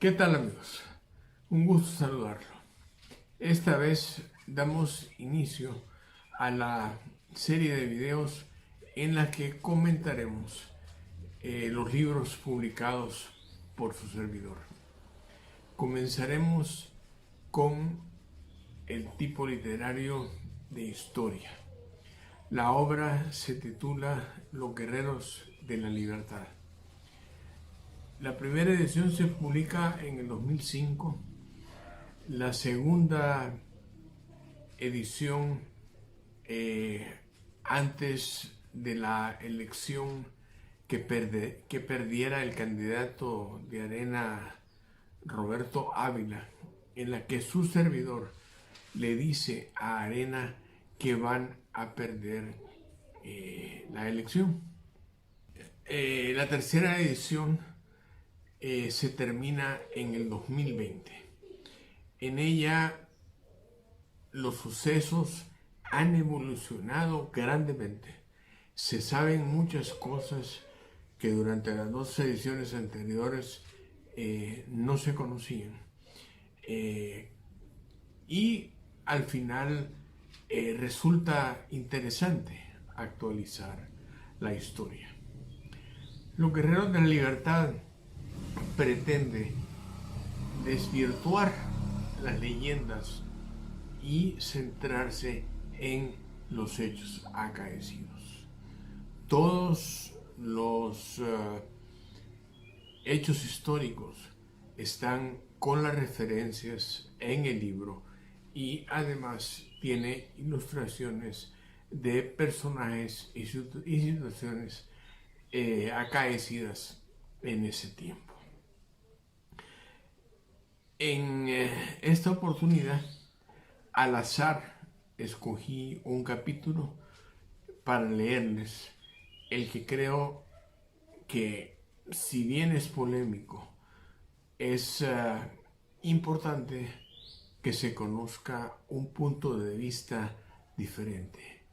¿Qué tal, amigos? Un gusto saludarlo. Esta vez damos inicio a la serie de videos en la que comentaremos los libros publicados por su servidor. Comenzaremos con el tipo literario de historia. La obra se titula Los Guerreros de la Libertad. La primera edición se publica en el 2005. La segunda edición, antes de la elección que perdiera el candidato de Arena, Roberto Ávila, en la que su servidor le dice a Arena que van a perder la elección. La tercera edición se termina en el 2020. En ella los sucesos han evolucionado grandemente. Se saben muchas cosas que durante las dos ediciones anteriores no se conocían. Y al final resulta interesante actualizar la historia. Los Guerreros de la Libertad pretende desvirtuar las leyendas y centrarse en los hechos acaecidos. Todos los hechos históricos están con las referencias en el libro y además tiene ilustraciones de personajes y situaciones acaecidas en ese tiempo. En esta oportunidad, al azar, escogí un capítulo para leerles, el que creo que, si bien es polémico, es importante que se conozca un punto de vista diferente,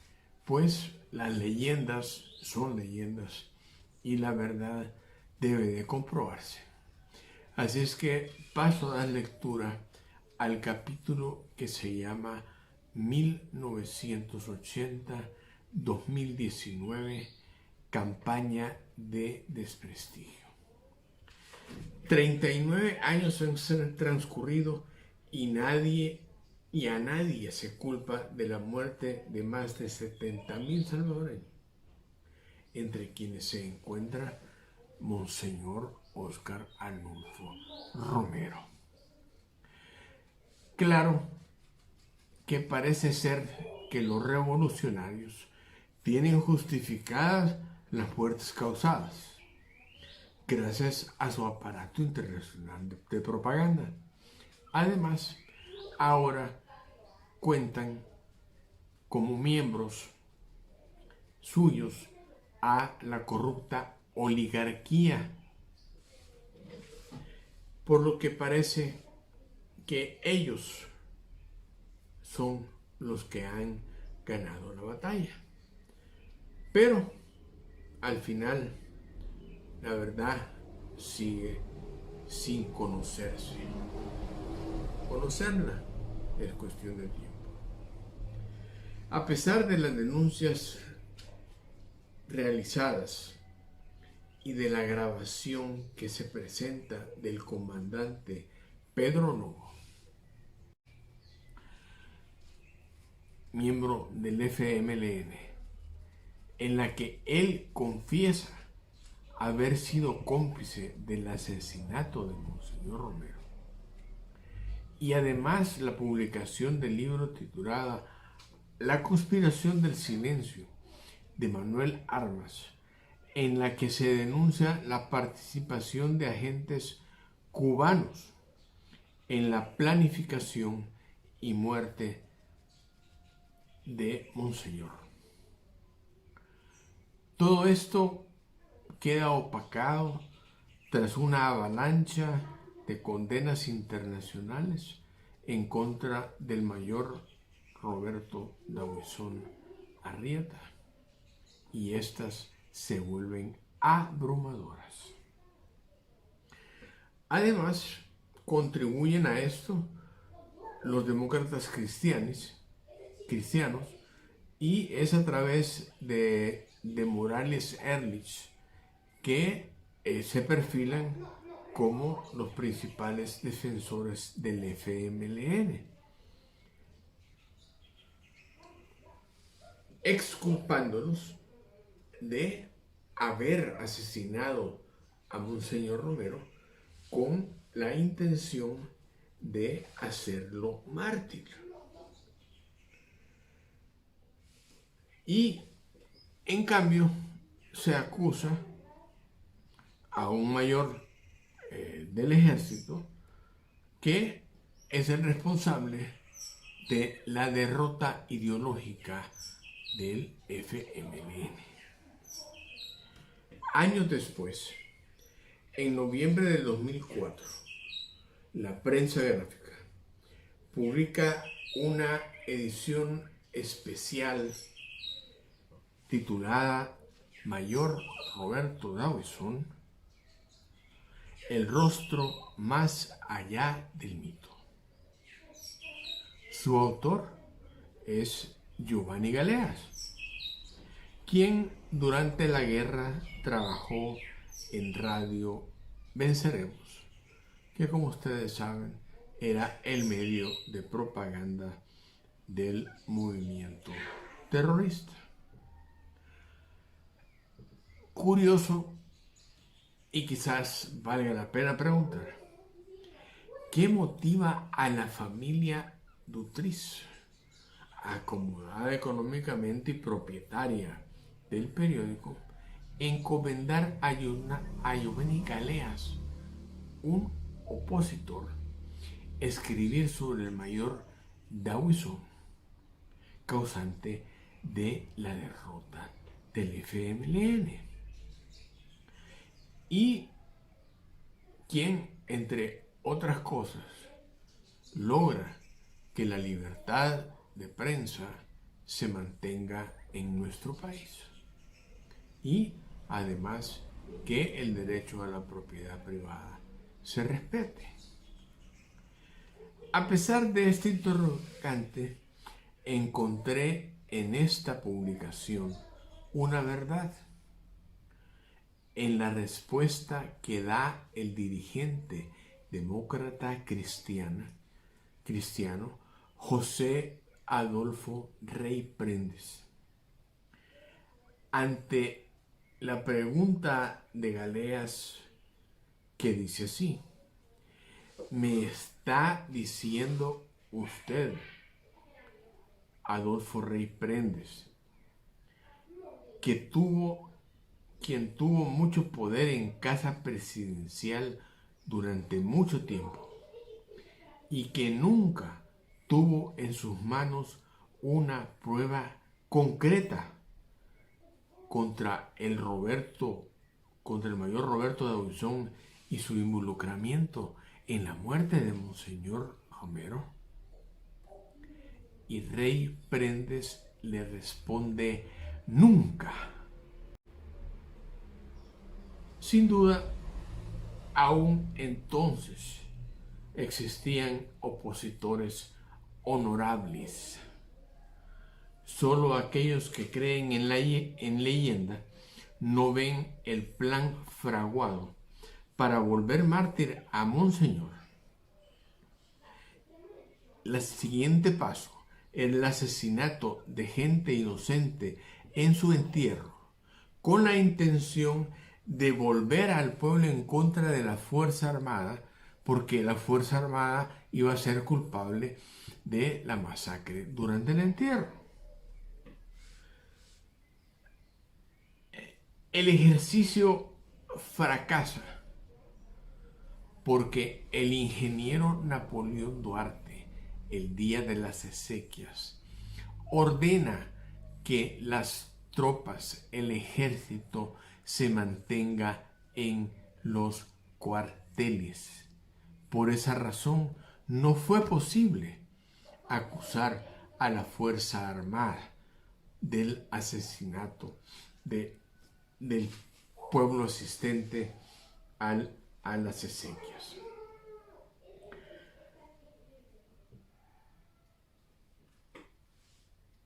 pues las leyendas son leyendas y la verdad debe de comprobarse. Así es que paso a dar lectura al capítulo que se llama 1980-2019, campaña de desprestigio. 39 años han transcurrido y a nadie se culpa de la muerte de más de 70,000 salvadoreños, entre quienes se encuentra Monseñor Óscar Arnulfo Romero. Claro que parece ser que los revolucionarios tienen justificadas las muertes causadas gracias a su aparato internacional de propaganda. Además, ahora cuentan como miembros suyos a la corrupta oligarquía, por lo que parece que ellos son los que han ganado la batalla. Pero al final la verdad sigue sin conocerse. Conocerla es cuestión de tiempo. A pesar de las denuncias realizadas y de la grabación que se presenta del comandante Pedro Novo, miembro del FMLN, en la que él confiesa haber sido cómplice del asesinato de Monseñor Romero, y además la publicación del libro titulado La conspiración del silencio de Manuel Armas, en la que se denuncia la participación de agentes cubanos en la planificación y muerte de Monseñor. Todo esto queda opacado tras una avalancha de condenas internacionales en contra del mayor Roberto Dawison Arrieta, y estas se vuelven abrumadoras. Además, contribuyen a esto los demócratas cristianos, y es a través de Morales Ehrlich que se perfilan como los principales defensores del FMLN, exculpándolos de haber asesinado a Monseñor Romero con la intención de hacerlo mártir. Y en cambio se acusa a un mayor del ejército que es el responsable de la derrota ideológica del FMLN. Años después, en noviembre de 2004, la prensa gráfica publica una edición especial titulada Mayor Roberto Dawson, el rostro más allá del mito. Su autor es Giovanni Galeas, quien durante la guerra trabajó en Radio Venceremos, que como ustedes saben era el medio de propaganda del movimiento terrorista. Curioso, y quizás valga la pena preguntar, ¿qué motiva a la familia Dutriz, acomodada económicamente y propietaria del periódico, encomendar a Giovanni Galeas, un opositor, escribir sobre el mayor Dawson, causante de la derrota del FMLN? Y quien, entre otras cosas, logra que la libertad de prensa se mantenga en nuestro país y además que el derecho a la propiedad privada se respete. A pesar de este interrogante, encontré en esta publicación una verdad en la respuesta que da el dirigente demócrata cristiano José Adolfo Rey Prendes. Ante la pregunta de Galeas, que dice así: ¿me está diciendo usted, Adolfo Rey Prendes, que quien tuvo mucho poder en casa presidencial durante mucho tiempo y que nunca tuvo en sus manos una prueba concreta contra el mayor Roberto Dawson y su involucramiento en la muerte de Monseñor Romero? Y Rey Prendes le responde: nunca. Sin duda, aún entonces existían opositores honorables. Solo aquellos que creen en leyenda no ven el plan fraguado para volver mártir a Monseñor. El siguiente paso era el asesinato de gente inocente en su entierro, con la intención de volver al pueblo en contra de la Fuerza Armada, porque la Fuerza Armada iba a ser culpable de la masacre durante el entierro. El ejercicio fracasa porque el ingeniero Napoleón Duarte, el día de las exequias, ordena que las tropas, el ejército, se mantenga en los cuarteles. Por esa razón, no fue posible acusar a la Fuerza Armada del asesinato del pueblo asistente a las exequias.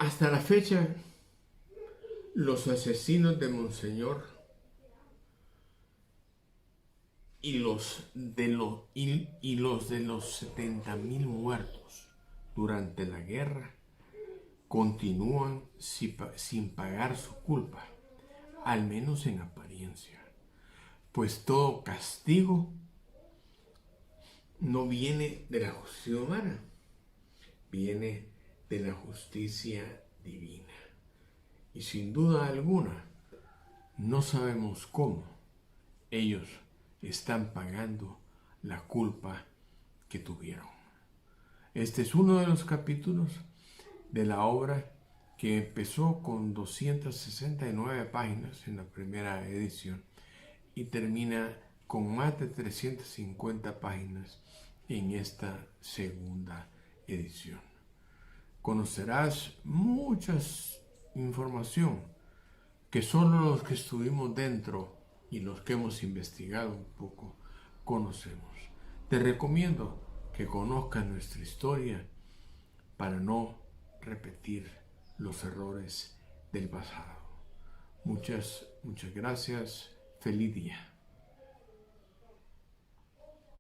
Hasta la fecha, los asesinos de Monseñor y los de los 70,000 muertos durante la guerra continúan sin pagar su culpa, al menos en apariencia, pues todo castigo no viene de la justicia humana, viene de la justicia divina. Y sin duda alguna, no sabemos cómo ellos están pagando la culpa que tuvieron. Este es uno de los capítulos de la obra que empezó con 269 páginas en la primera edición y termina con más de 350 páginas en esta segunda edición. Conocerás mucha información que solo los que estuvimos dentro y los que hemos investigado un poco conocemos. Te recomiendo que conozcas nuestra historia para no repetir los errores del pasado. Muchas gracias. Feliz día.